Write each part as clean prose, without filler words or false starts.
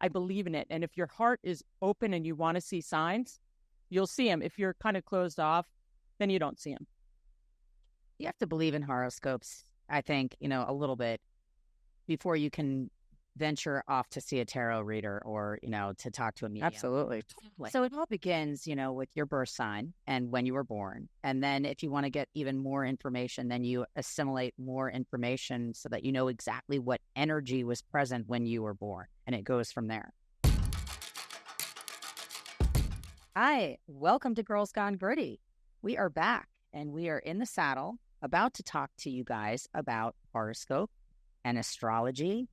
I believe in it. And if your heart is open and you want to see signs, you'll see them. If you're kind of closed off, then you don't see them. You have to believe in horoscopes, I think, a little bit before you can venture off to see a tarot reader or, to talk to a medium. Absolutely. So it all begins, with your birth sign and when you were born. And then if you want to get even more information, then you assimilate more information so that you know exactly what energy was present when you were born. And it goes from there. Hi, welcome to Girls Gone Gritty. We are back and we are in the saddle about to talk to you guys about horoscope and astrology.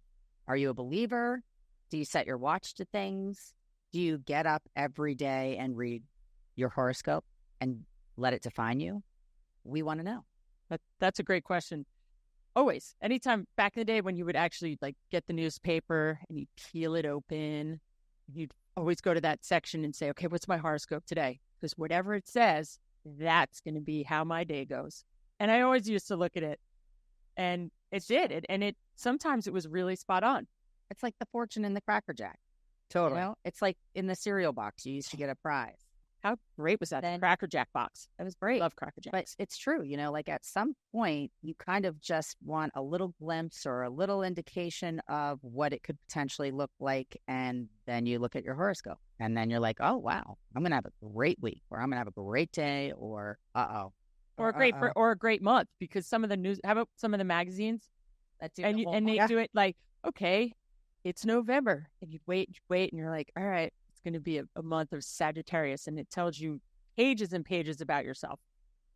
Are you a believer? Do you set your watch to things? Do you get up every day and read your horoscope and let it define you? We want to know. That's a great question. Always. Anytime back in the day when you would actually get the newspaper and you'd peel it open, you'd always go to that section and say, okay, what's my horoscope today? Because whatever it says, that's going to be how my day goes. And I always used to look at it, and it did. And sometimes it was really spot on. It's like the fortune in the Cracker Jack. Totally. It's like in the cereal box, you used to get a prize. How great was that? Cracker Jack box. That was great. Love Cracker Jacks. But it's true, at some point, you kind of just want a little glimpse or a little indication of what it could potentially look like. And then you look at your horoscope and then you're like, oh, wow, I'm going to have a great week, or I'm going to have a great day, or uh-oh. Or a great month, because some of the news, how about some of the magazines that do they do it like, okay, it's November, and you wait, and you're like, all right, it's going to be a month of Sagittarius, and it tells you pages and pages about yourself.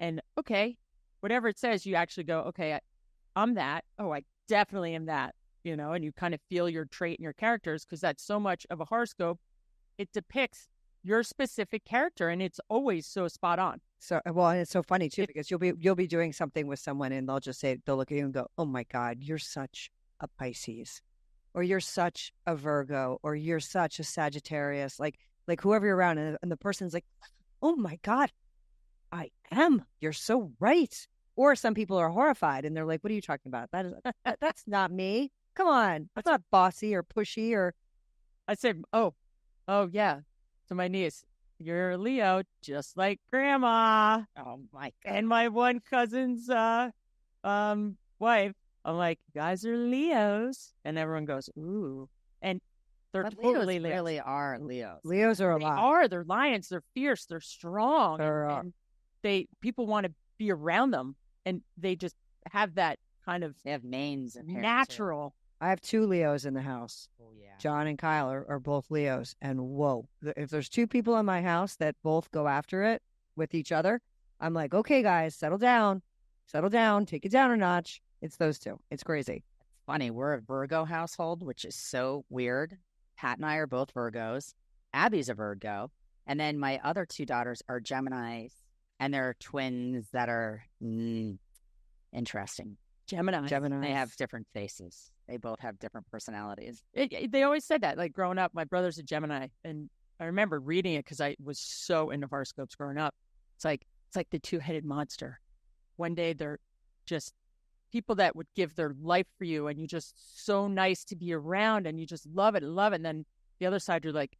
And okay, whatever it says, you actually go, okay, I'm that. Oh, I definitely am that, and you kind of feel your trait and your characters, because that's so much of a horoscope. It depicts your specific character, and it's always so spot on. So, well, and it's so funny too, because you'll be doing something with someone and they'll look at you and go, oh my God, you're such a Pisces, or you're such a Virgo, or you're such a Sagittarius, like whoever you're around. And the person's like, oh my God, I am, you're so right. Or some people are horrified and they're like, what are you talking about? That's not me. Come on. That's not bossy or pushy. Or I say, oh yeah, to my niece, you're a Leo, just like Grandma. Oh my God. And my one cousin's wife. I'm like, you guys are Leos, and everyone goes, ooh, and they're totally Leos. Really are Leos. Leos are a lot. They're lions. They're fierce. They're strong. And people want to be around them, and they just have that kind of. They have manes and natural. Too. I have 2 Leos in the house. Oh, yeah. John and Kyle are both Leos. And whoa, if there's 2 people in my house that both go after it with each other, I'm like, okay, guys, settle down, take it down a notch. It's those 2. It's crazy. It's funny. We're a Virgo household, which is so weird. Pat and I are both Virgos. Abby's a Virgo. And then my other 2 daughters are Geminis, and they're twins that are interesting. Gemini. They have different faces. They both have different personalities. They always said that. Like growing up, my brother's a Gemini, and I remember reading it because I was so into horoscopes growing up. It's like the 2-headed monster. One day they're just people that would give their life for you, and you're just so nice to be around, and you just love it. And then the other side, you're like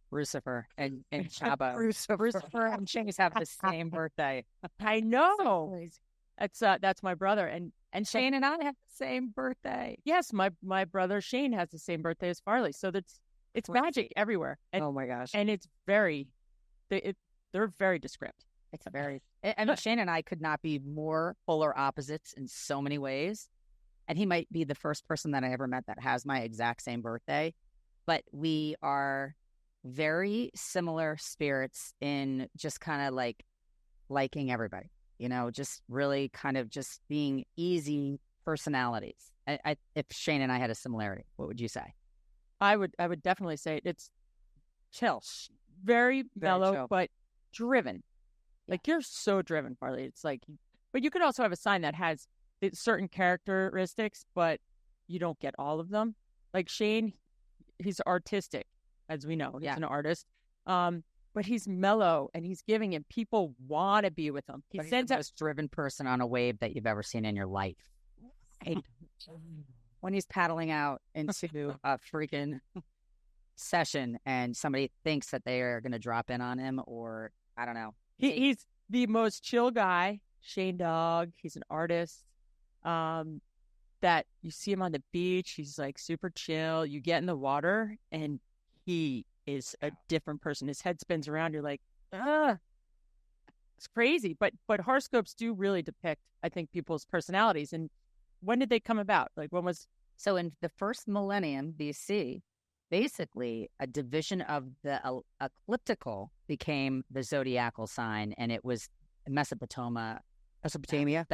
Lucifer and Chaba. Lucifer and Chase have the same birthday. I know. That's my brother, and Shane and I have the same birthday. Yes, my brother Shane has the same birthday as Farley. So it's magic everywhere. And, oh my gosh! And it's they're very descriptive. It's very. I mean, Shane and I could not be more polar opposites in so many ways. And he might be the first person that I ever met that has my exact same birthday. But we are very similar spirits in just kind of like liking everybody. Just really kind of just being easy personalities. If Shane and I had a similarity, what would you say? I would definitely say it's chill, very mellow, chill. But driven. Yeah. Like you're so driven, Farley. It's like, but you could also have a sign that has certain characteristics, but you don't get all of them. Like Shane, he's artistic, as we know. He's an artist. But he's mellow and he's giving, and people want to be with him. He's the most driven person on a wave that you've ever seen in your life. Right? When he's paddling out into a freaking session and somebody thinks that they are going to drop in on him, or I don't know. He's the most chill guy. Shane Dog. He's an artist. That you see him on the beach. He's like super chill. You get in the water and he is a different person. His head spins around. You're like, it's crazy. But horoscopes do really depict, I think, people's personalities. And when did they come about? Like, when was? So in the first millennium BC, basically a division of the ecliptical became the zodiacal sign, and it was Mesopotamia, Babylonia.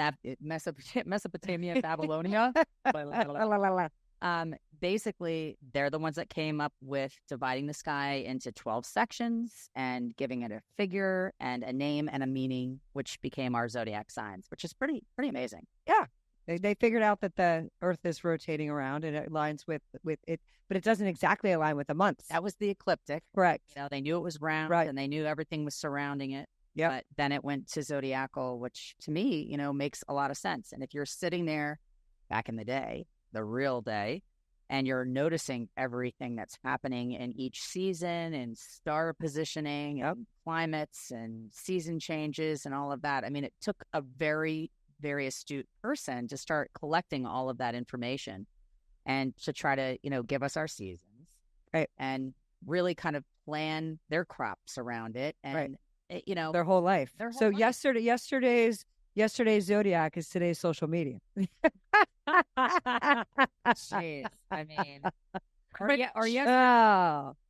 Basically, they're the ones that came up with dividing the sky into 12 sections and giving it a figure and a name and a meaning, which became our zodiac signs, which is pretty amazing. Yeah. They figured out that the Earth is rotating around and it aligns with it, but it doesn't exactly align with the months. That was the ecliptic. Correct. You know, they knew it was round, right, and they knew everything was surrounding it. Yeah. But then it went to zodiacal, which to me, you know, makes a lot of sense. And if you're sitting there back in the day, the real day, and you're noticing everything that's happening in each season and star positioning and climates and season changes and all of that. I mean, it took a very, very astute person to start collecting all of that information and to try to, you know, give us our seasons, right, and really kind of plan their crops around it, and right, you know, their whole life. So life. Yesterday's zodiac is today's social media. Jeez, I mean,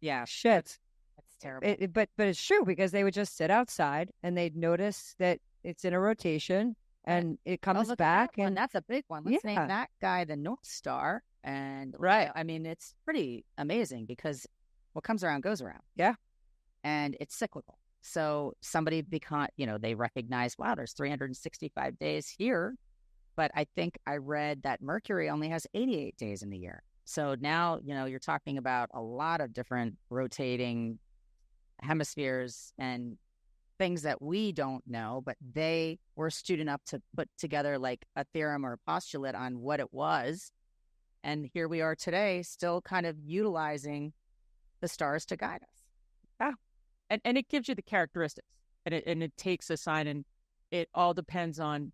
yeah, shit, that's terrible. But it's true, because they would just sit outside and they'd notice that it's in a rotation and it comes back, and that's a big one. Let's name that guy the North Star. And right, I mean, it's pretty amazing because what comes around goes around. Yeah, and it's cyclical. So somebody they recognize, wow, there's 365 days here. But I think I read that Mercury only has 88 days in the year. So now, you know, you're talking about a lot of different rotating hemispheres and things that we don't know, but they were astute enough to put together like a theorem or a postulate on what it was. And here we are today, still kind of utilizing the stars to guide us. Yeah. And it gives you the characteristics, and it takes a sign, and it all depends on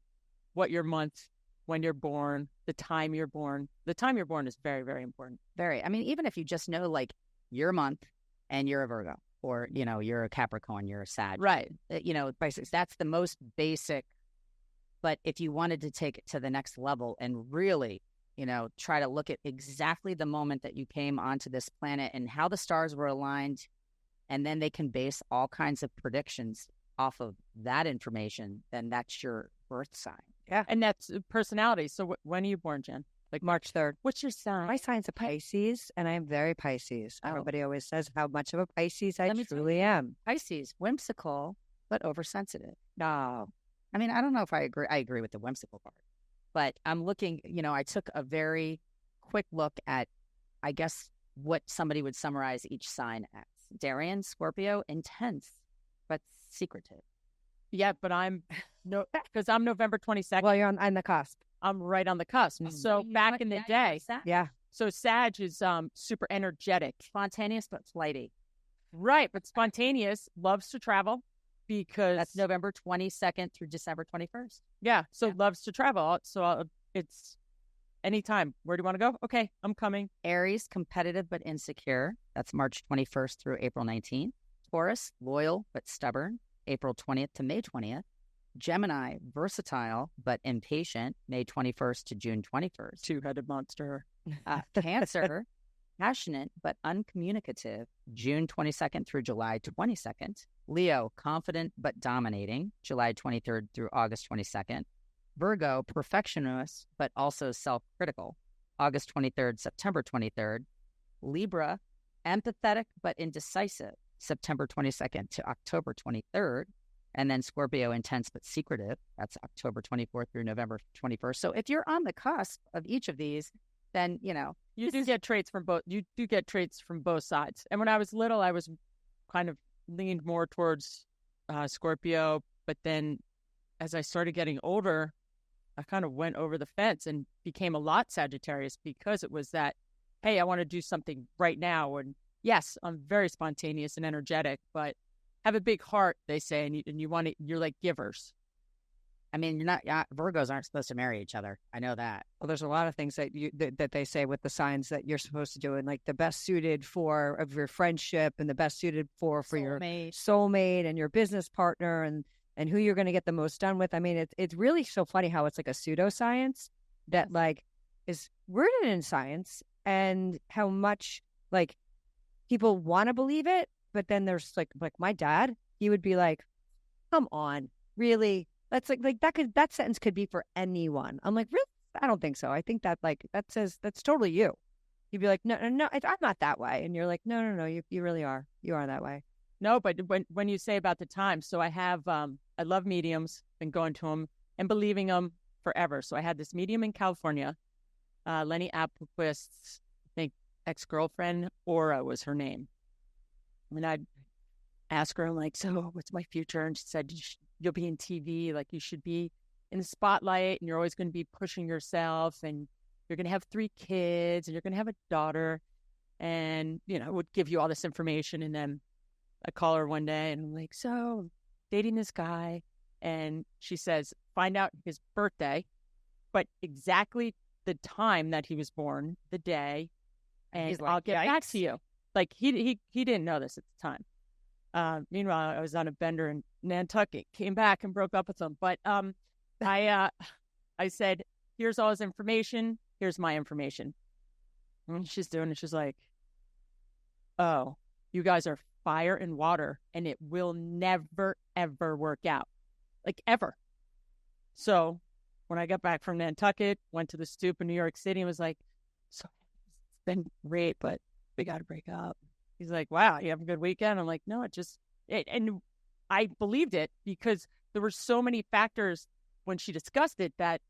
what your month, when you're born, the time you're born. The time you're born is very, very important. Very. I mean, even if you just know like your month and you're a Virgo, or, you know, you're a Capricorn, you're a Sag. Right. You know, that's the most basic. But if you wanted to take it to the next level and really, you know, try to look at exactly the moment that you came onto this planet and how the stars were aligned, and then they can base all kinds of predictions off of that information, then that's your birth sign. Yeah. And that's personality. So when are you born, Jen? Like March 3rd. What's your sign? My sign's a Pisces, and I am very Pisces. Oh. Everybody always says how much of a Pisces I truly am. Pisces, whimsical, but oversensitive. No. I mean, I don't know if I agree. I agree with the whimsical part. But I'm looking, you know, I took a very quick look at, I guess, what somebody would summarize each sign as. Darian, Scorpio, intense, but secretive. Yeah, but because I'm November 22nd. Well, you're on the cusp. I'm right on the cusp. So back in the day, yeah. So Sag is super energetic, spontaneous but flighty. Right, but spontaneous, loves to travel, because that's November 22nd through December 21st. Yeah, so loves to travel. So it's anytime. Where do you want to go? Okay, I'm coming. Aries, competitive but insecure. That's March 21st through April 19th. Taurus, loyal but stubborn. April 20th to May 20th. Gemini, versatile but impatient. May 21st to June 21st. Two-headed monster. Cancer, passionate but uncommunicative. June 22nd through July 22nd. Leo, confident but dominating. July 23rd through August 22nd. Virgo, perfectionist but also self-critical. August 23rd, September 23rd. Libra, empathetic but indecisive. September 22nd to October 23rd. And then Scorpio, intense but secretive. That's October 24th through November 21st. So if you're on the cusp of each of these, then, you know. You do get traits from both. You do get traits from both sides. And when I was little, I was kind of leaned more towards Scorpio. But then as I started getting older, I kind of went over the fence and became a lot Sagittarius, because it was that, hey, I want to do something right now. And yes, I'm very spontaneous and energetic, but have a big heart, they say, and you want to, you're like givers. I mean, you're not Virgos aren't supposed to marry each other. I know that. Well, there's a lot of things that that they say with the signs that you're supposed to do, and like the best suited for of your friendship, and the best suited for your soulmate and your business partner, and who you're going to get the most done with. I mean, it's really so funny how it's like a pseudoscience that like is rooted in science, and how much like people want to believe it, but then there's like my dad, he would be like, "Come on, really." That's like that sentence could be for anyone. I'm like, really? I don't think so. I think that like that says that's totally you. You'd be like, no, I'm not that way, and you're like, no, you really are. You are that way. No, but when you say about the time, so I have I love mediums, been going to them and believing them forever. So I had this medium in California, Lenny Applequist's, I think, ex-girlfriend, Aura was her name. And I'd ask her, I'm like, so what's my future? And she said, you'll be in TV, like you should be in the spotlight, and you're always going to be pushing yourself, and you're going to have 3 kids, and you're going to have a daughter, and, you know, would give you all this information. And then I call her one day, and I'm like, so I'm dating this guy, and she says, find out his birthday, but exactly the time that he was born, the day, and like, I'll get back to you. Like he didn't know this at the time. Meanwhile, I was on a bender in Nantucket, came back and broke up with him. But I said, here's all his information. Here's my information. And she's doing it. She's like, oh, you guys are fire and water, and it will never, ever work out. Like, ever. So when I got back from Nantucket, went to the Stoop in New York City and was like, so it's been great, but we got to break up. He's like, wow, you have a good weekend? I'm like, no, and I believed it because there were so many factors when she discussed it that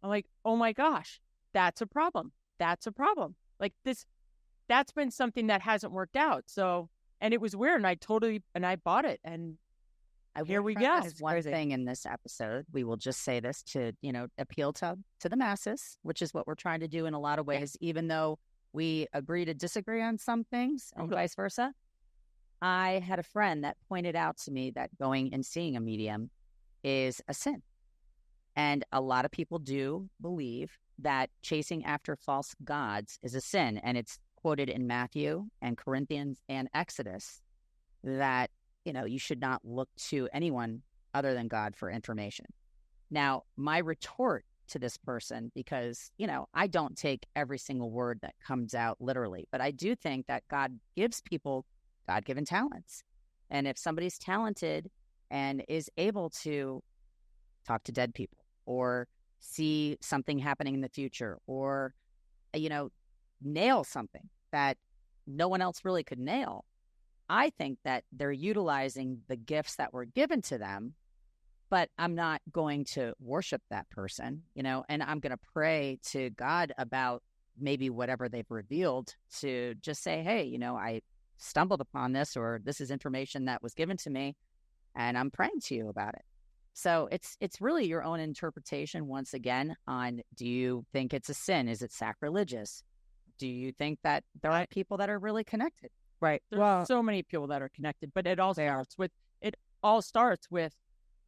I'm like, oh my gosh, that's a problem. That's a problem. Like that's been something that hasn't worked out. So, and it was weird, and I bought it, and here we go. One thing in this episode, we will just say this to, appeal to the masses, which is what we're trying to do in a lot of ways, even though we agree to disagree on some things and vice versa. I had a friend that pointed out to me that going and seeing a medium is a sin. And a lot of people do believe that chasing after false gods is a sin. And it's quoted in Matthew and Corinthians and Exodus that, you should not look to anyone other than God for information. Now, my retort to this person, because, I don't take every single word that comes out literally, but I do think that God gives people God-given talents. And if somebody's talented and is able to talk to dead people or see something happening in the future or, nail something that no one else really could nail, I think that they're utilizing the gifts that were given to them. But I'm not going to worship that person, and I'm going to pray to God about maybe whatever they've revealed, to just say, hey, I stumbled upon this, or this is information that was given to me, and I'm praying to you about it. So it's really your own interpretation, once again, on, do you think it's a sin? Is it sacrilegious? Do you think that there are people that are really connected? Right. There's so many people that are connected, but it all starts with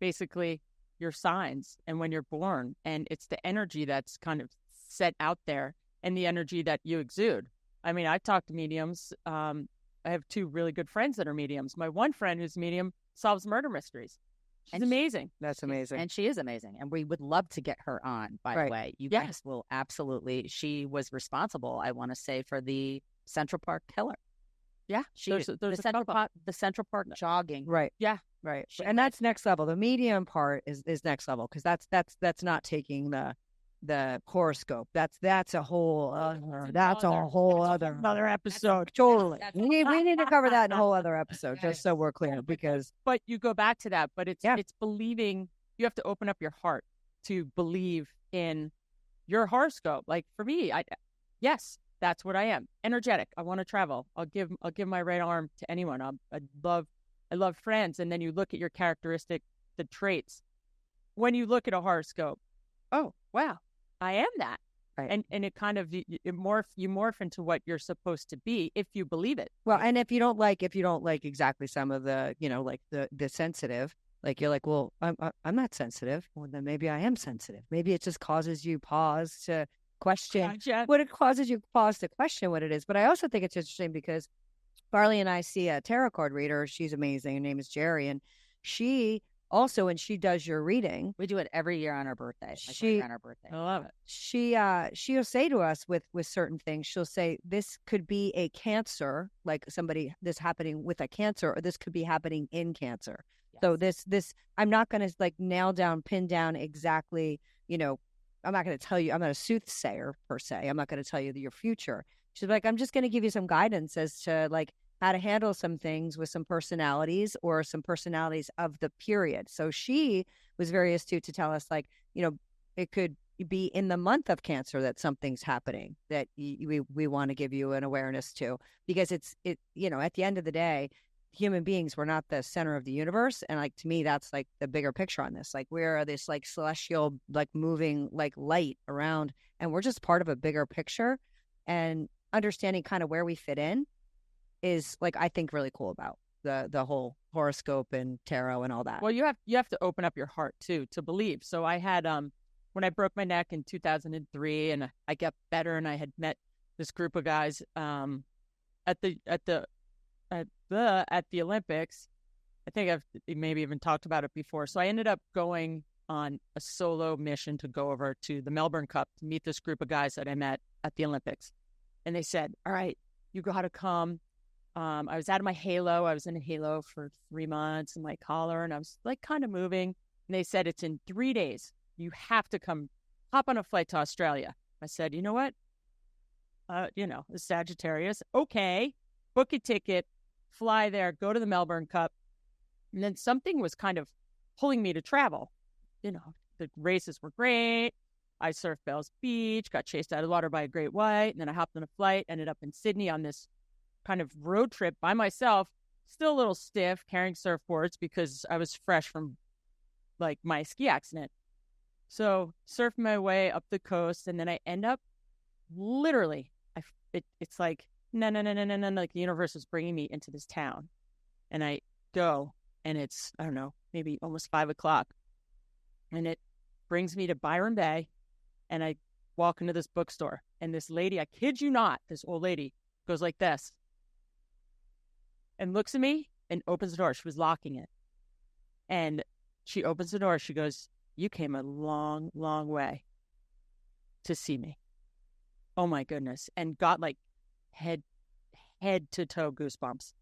basically your signs and when you're born, and it's the energy that's kind of set out there and the energy that you exude. I mean, I talk to mediums. I have 2 really good friends that are mediums. My one friend who's medium solves murder mysteries. She's amazing. That's amazing. And she is amazing. And we would love to get her on, by the way. You guys will absolutely. She was responsible, I want to say, for the Central Park killer. Yeah. There's the Central Park jogging. Right. Yeah. Right. And that's next level. The medium part is next level, because that's not taking the horoscope. That's a whole other episode. Totally. We need to cover that in a whole other episode, just so we're clear, because but you go back to that, but it's believing. You have to open up your heart to believe in your horoscope. Like for me, yes, that's what I am. Energetic. I want to travel. I'll give my right arm to anyone. I love friends. And then you look at your characteristic, the traits. When you look at a horoscope, oh, wow, I am that. And it kind of, you morph into what you're supposed to be if you believe it. Well, and if you don't like exactly some of the, like the sensitive, like you're like, well, I'm not sensitive. Well, then maybe I am sensitive. Maybe it just causes you pause to question what it causes you pause to question what it is. But I also think it's interesting because Farley and I see a tarot card reader. She's amazing. Her name is Darian. She also, when she does your reading, we do it every year on our birthday. On our birthday. I love it. She'll say to us with certain things, she'll say, this could be a cancer, like this happening with a cancer, or this could be happening in cancer. Yes. So this, I'm not going to like pin down exactly, I'm not going to tell you, I'm not a soothsayer per se. I'm not going to tell you your future. She's like, I'm just going to give you some guidance as to like how to handle some things with some personalities or some personalities of the period. So she was very astute to tell us, like, it could be in the month of Cancer that something's happening that we want to give you an awareness to, because at the end of the day, human beings, we're not the center of the universe. And like, to me, that's like the bigger picture on this. Like, we're this like celestial, like moving like light around, and we're just part of a bigger picture, and understanding kind of where we fit in is like, I think, really cool about the whole horoscope and tarot and all that. Well, you have to open up your heart too to believe. So I had when I broke my neck in 2003, and I got better, and I had met this group of guys at the Olympics. I think I've maybe even talked about it before. So I ended up going on a solo mission to go over to the Melbourne Cup to meet this group of guys that I met at the Olympics. And they said, all right, you got to come. I was out of my halo. I was in a halo for 3 months in my collar, and I was like kind of moving. And they said, it's in 3 days. You have to come, hop on a flight to Australia. I said, you know what? The Sagittarius. Okay, book a ticket, fly there, go to the Melbourne Cup. And then something was kind of pulling me to travel. The races were great. I surfed Bells Beach, got chased out of the water by a great white, and then I hopped on a flight, ended up in Sydney on this kind of road trip by myself, still a little stiff, carrying surfboards because I was fresh from like my ski accident. So surfed my way up the coast, and then I end up literally, it's like, no, like the universe is bringing me into this town. And I go, and it's, I don't know, maybe almost 5:00. And it brings me to Byron Bay, and I walk into this bookstore, and this lady, I kid you not, this old lady goes like this and looks at me and opens the door. She was locking it. And she opens the door. She goes, you came a long, long way to see me. Oh my goodness. And got like head to toe goosebumps.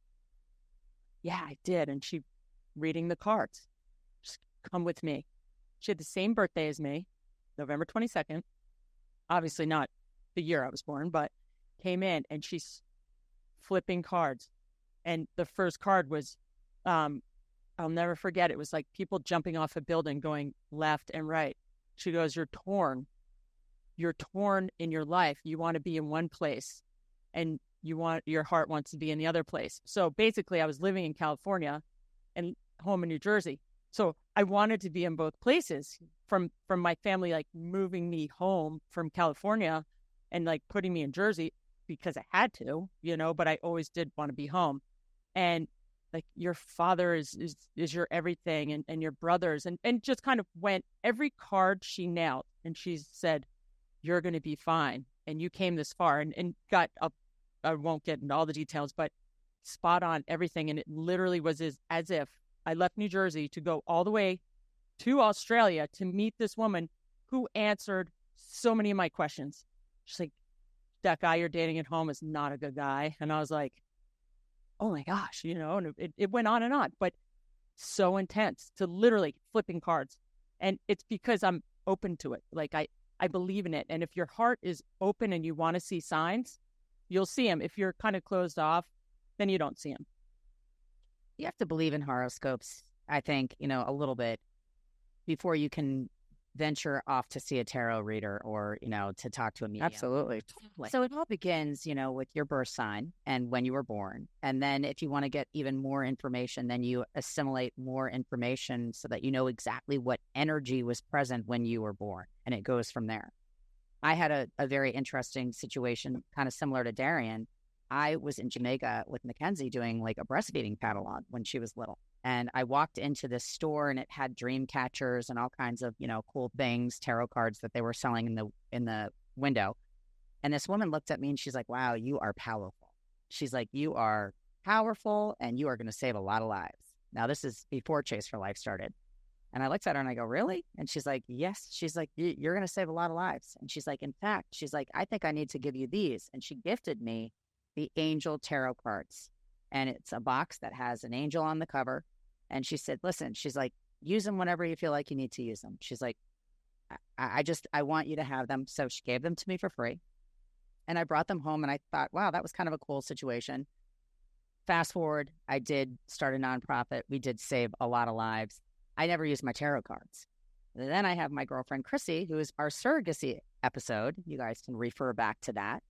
Yeah, I did. And she reading the cards. Just come with me. She had the same birthday as me, November 22nd. Obviously not the year I was born, but came in, and she's flipping cards. And the first card was, I'll never forget, it was like people jumping off a building going left and right. She goes, you're torn. You're torn in your life. You want to be in one place, and your heart wants to be in the other place. So basically, I was living in California and home in New Jersey. So I wanted to be in both places, from my family, like moving me home from California and like putting me in Jersey because I had to, but I always did want to be home. And like, your father is your everything, and your brothers, and just kind of went every card she nailed. And she said, you're going to be fine. And you came this far, and got up. I won't get into all the details, but spot on everything. And it literally was as if I left New Jersey to go all the way to Australia to meet this woman who answered so many of my questions. She's like, that guy you're dating at home is not a good guy. And I was like, oh my gosh, and it went on and on, but so intense, to literally flipping cards. And it's because I'm open to it. Like, I believe in it. And if your heart is open and you want to see signs, you'll see them. If you're kind of closed off, then you don't see them. You have to believe in horoscopes, I think, a little bit before you can venture off to see a tarot reader or, to talk to a medium. Absolutely. So it all begins, with your birth sign and when you were born. And then if you want to get even more information, then you assimilate more information so that you know exactly what energy was present when you were born. And it goes from there. I had a very interesting situation, kind of similar to Darian. I was in Jamaica with Mackenzie doing like a breastfeeding catalog when she was little. And I walked into this store and it had dream catchers and all kinds of, cool things, tarot cards that they were selling in the window. And this woman looked at me and she's like, wow, you are powerful. She's like, you are powerful and you are going to save a lot of lives. Now, this is before Chase for Life started. And I looked at her and I go, really? And she's like, yes. She's like, you're going to save a lot of lives. And she's like, in fact, she's like, I think I need to give you these. And she gifted me the Angel Tarot cards. And it's a box that has an angel on the cover. And she said, listen, she's like, use them whenever you feel like you need to use them. She's like, I want you to have them. So she gave them to me for free. And I brought them home and I thought, wow, that was kind of a cool situation. Fast forward, I did start a nonprofit. We did save a lot of lives. I never used my tarot cards. And then I have my girlfriend, Chrissy, who is our surrogacy episode. You guys can refer back to that.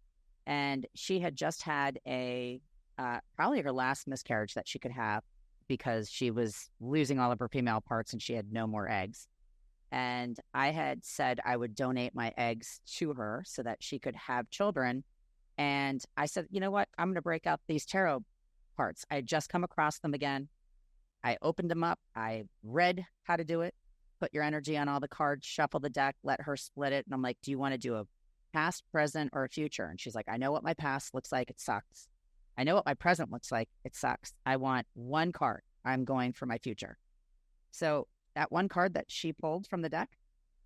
And she had just had probably her last miscarriage that she could have because she was losing all of her female parts and she had no more eggs. And I had said I would donate my eggs to her so that she could have children. And I said, you know what? I'm going to break out these tarot parts. I had just come across them again. I opened them up. I read how to do it. Put your energy on all the cards, shuffle the deck, let her split it. And I'm like, do you want to do a past, present, or a future? And she's like, I know what my past looks like. It sucks. I know what my present looks like. It sucks. I want one card. I'm going for my future. So that one card that she pulled from the deck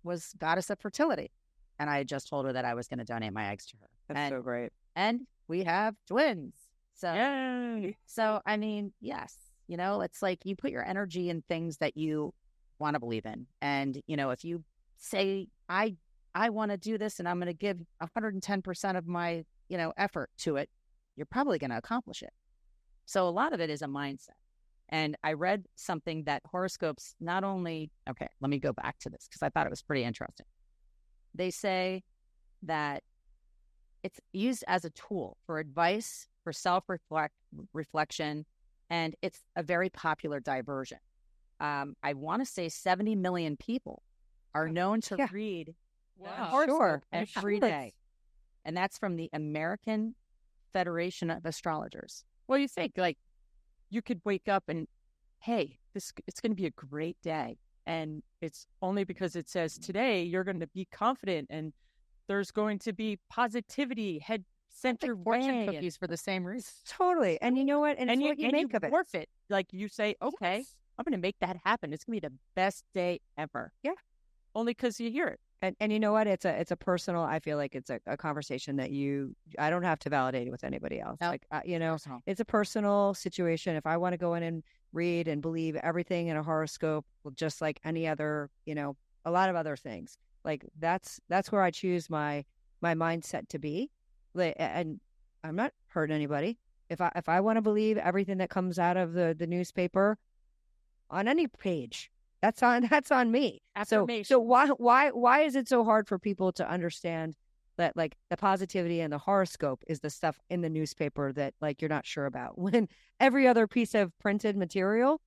was Goddess of Fertility. And I just told her that I was going to donate my eggs to her. That's so great. And we have twins. So, Yay. So I mean, yes, it's like you put your energy in things that you want to believe in. And, if you say, I want to do this and I'm going to give 110% of my, effort to it, you're probably going to accomplish it. So a lot of it is a mindset. And I read something that horoscopes not only, okay, let me go back to this because I thought it was pretty interesting. They say that it's used as a tool for advice, for self-reflection, and it's a very popular diversion. I want to say 70 million people are known to read horoscope every day. And that's from the American Federation of Astrologers. Well, you think like you could wake up and, hey, it's going to be a great day. And it's only because it says today you're going to be confident and there's going to be positivity, head center fortune cookies for the same reason. Totally. And you know what? And it's what you make of it. Morph it. Like you say, okay, yes, I'm going to make that happen. It's going to be the best day ever. Yeah. Only because you hear it. And you know what? It's a personal, I feel like it's a conversation that I don't have to validate it with anybody else. Nope. Like, it's a personal situation. If I want to go in and read and believe everything in a horoscope, just like any other, a lot of other things, like that's where I choose my mindset to be. And I'm not hurting anybody. If I want to believe everything that comes out of the newspaper on any page, that's on me. So why is it so hard for people to understand that like the positivity and the horoscope is the stuff in the newspaper that like you're not sure about when every other piece of printed material,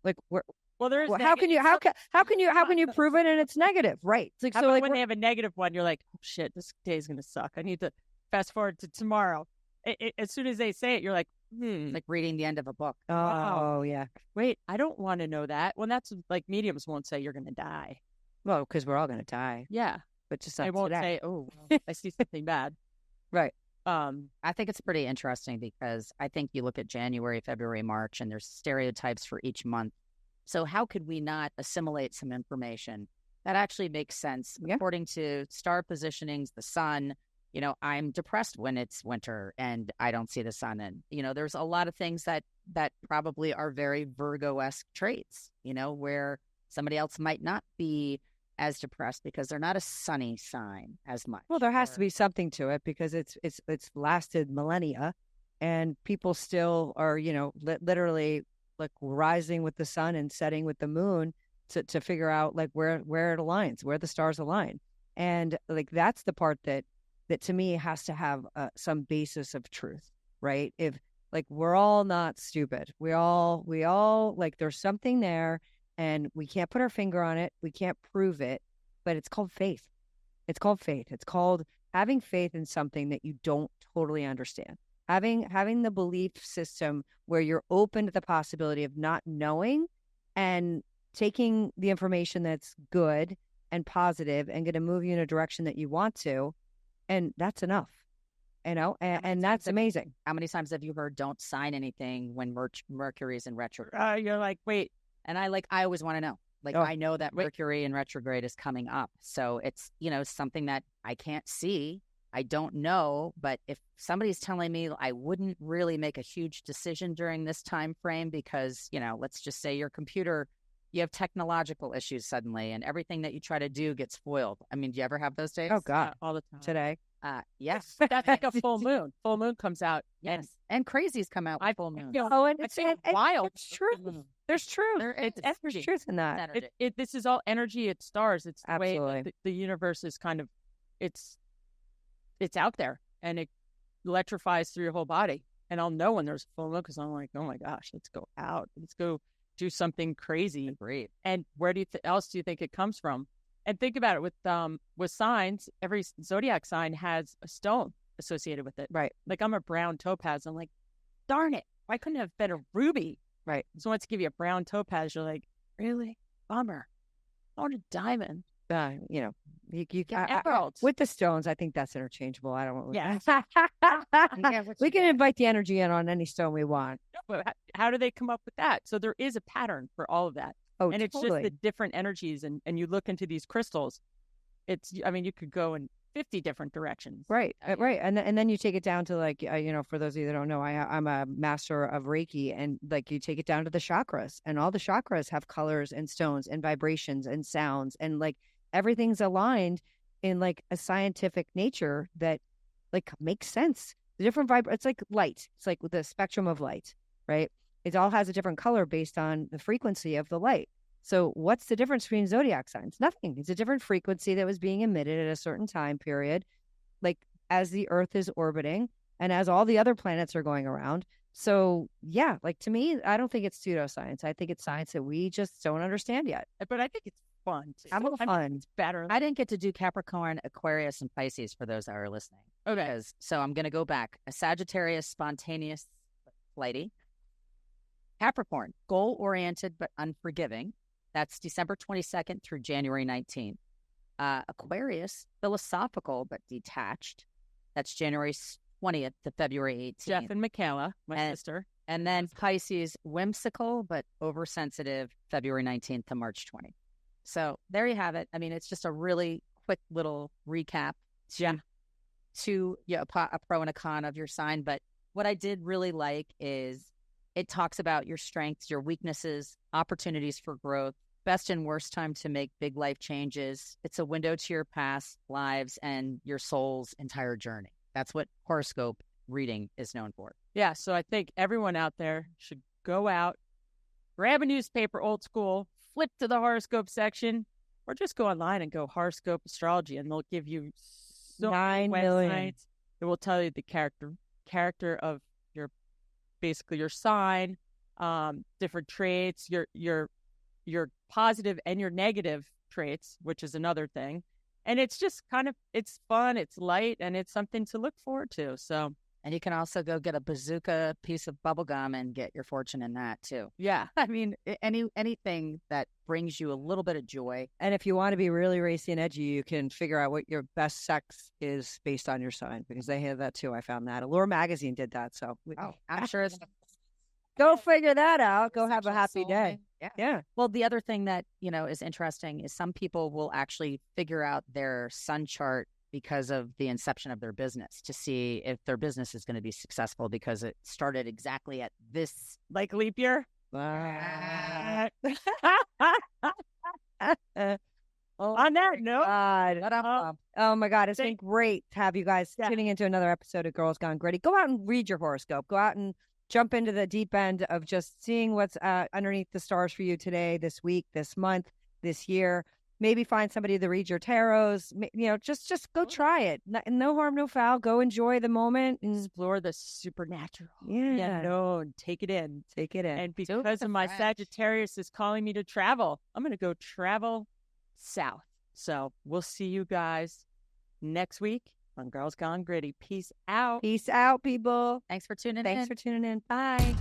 like how can you prove it and it's negative, right? It's like, so like when they have a negative one, you're like, oh shit, this day's gonna suck. I need to fast forward to tomorrow. As soon as they say it, you're like, like reading the end of a book. Oh, wow. Yeah. Wait, I don't want to know that. Well, that's like mediums won't say you're going to die. Well, because we're all going to die. Yeah. But just they won't say, oh, I see something bad. Right. I think it's pretty interesting because I think you look at January, February, March, and there's stereotypes for each month. So how could we not assimilate some information that actually makes sense according to star positionings, the sun? I'm depressed when it's winter and I don't see the sun. And, there's a lot of things that probably are very Virgo-esque traits, where somebody else might not be as depressed because they're not a sunny sign as much. Well, there has to be something to it because it's lasted millennia and people still are, literally like rising with the sun and setting with the moon to figure out like where it aligns, where the stars align. And like, that's the part that to me has to have some basis of truth, right? If like, we're all not stupid. We all like, there's something there and we can't put our finger on it. We can't prove it, but it's called faith. It's called faith. It's called having faith in something that you don't totally understand. Having the belief system where you're open to the possibility of not knowing and taking the information that's good and positive and going to move you in a direction that you want to. And that's enough, and that's amazing. How many times have you heard don't sign anything when Mercury is in retrograde? You're like, wait. And I always want to know. I know that Mercury in retrograde is coming up. So it's, something that I can't see. I don't know. But if somebody's telling me I wouldn't really make a huge decision during this time frame because, let's just say your computer, you have technological issues suddenly and everything that you try to do gets foiled. I mean, do you ever have those days? Oh, God. All the time. Today. Yes. That's like a full moon. Full moon comes out. Yes. And crazies come out with full moon. And it's wild. It's true. There's truth. There's truth in that. This is all energy. It's stars. It's the Absolutely. way the universe is kind of, it's out there and it electrifies through your whole body. And I'll know when there's a full moon because I'm like, oh my gosh, let's go out. Let's go do something crazy. Agreed. And where else do you think it comes from? And think about it with signs. Every zodiac sign has a stone associated with it. Right. Like I'm a brown topaz. I'm like, darn it, why couldn't it have been a ruby? Right. So once I give you a brown topaz, you're like, really? Bummer. I want a diamond. You Emerald. With the stones, I think that's interchangeable. I don't want. Yeah. We can invite the energy in on any stone we want. But how do they come up with that? So there is a pattern for all of that. Oh, and it's totally. just the different energies. And you look into these crystals. You could go in 50 different directions. Right. Right. And then you take it down to for those of you that don't know, I'm a master of Reiki, and you take it down to the chakras, and all the chakras have colors and stones and vibrations and sounds, and everything's aligned in a scientific nature that makes sense. The different it's like light. It's like with the spectrum of light, right? It all has a different color based on the frequency of the light. So what's the difference between zodiac signs? Nothing. It's a different frequency that was being emitted at a certain time period, as the Earth is orbiting and as all the other planets are going around. So yeah, to me, I don't think it's pseudoscience. I think it's science that we just don't understand yet. But I think it's fun. Have a fun. It's better. I didn't get to do Capricorn, Aquarius, and Pisces for those that are listening. Okay. So I'm going to go back. A Sagittarius, spontaneous, flighty. Capricorn, goal-oriented but unforgiving. That's December 22nd through January 19th. Aquarius, philosophical but detached. That's January 20th to February 18th. Jeff and Michaela, my sister. And then Pisces, whimsical but oversensitive, February 19th to March 20th. So there you have it. I mean, it's just a really quick little recap to a pro and a con of your sign. But what I did really like is it talks about your strengths, your weaknesses, opportunities for growth, best and worst time to make big life changes. It's a window to your past lives and your soul's entire journey. That's what horoscope reading is known for. Yeah, so I think everyone out there should go out, grab a newspaper, old school, flip to the horoscope section, or just go online and go horoscope astrology, and they'll give you 9 many million. websites. It will tell you the character of your sign, different traits, your positive and your negative traits, which is another thing. And it's just it's fun, it's light, and it's something to look forward to. So, and you can also go get a bazooka piece of bubble gum and get your fortune in that too. Yeah. I mean, anything that brings you a little bit of joy. And if you want to be really racy and edgy, you can figure out what your best sex is based on your sign, because they have that too. I found that. Allure magazine did that. So I'm sure go figure that out. Go have a happy day. Yeah. Well, the other thing that, is interesting is some people will actually figure out their sun chart because of the inception of their business to see if their business is going to be successful because it started exactly at this. Like leap year? On that note, oh my God, it's been great to have you guys tuning into another episode of Girls Gone Gritty. Go out and read your horoscope. Go out and jump into the deep end of just seeing what's underneath the stars for you today, this week, this month, this year. Maybe find somebody to read your tarots. Just go try it. No harm, no foul. Go enjoy the moment and explore the supernatural. Yeah. Take it in. Take it in. And because of my Sagittarius is calling me to travel, I'm going to go travel south. So we'll see you guys next week on Girls Gone Gritty. Peace out. Peace out, people. Thanks for tuning in. Thanks for tuning in. Bye.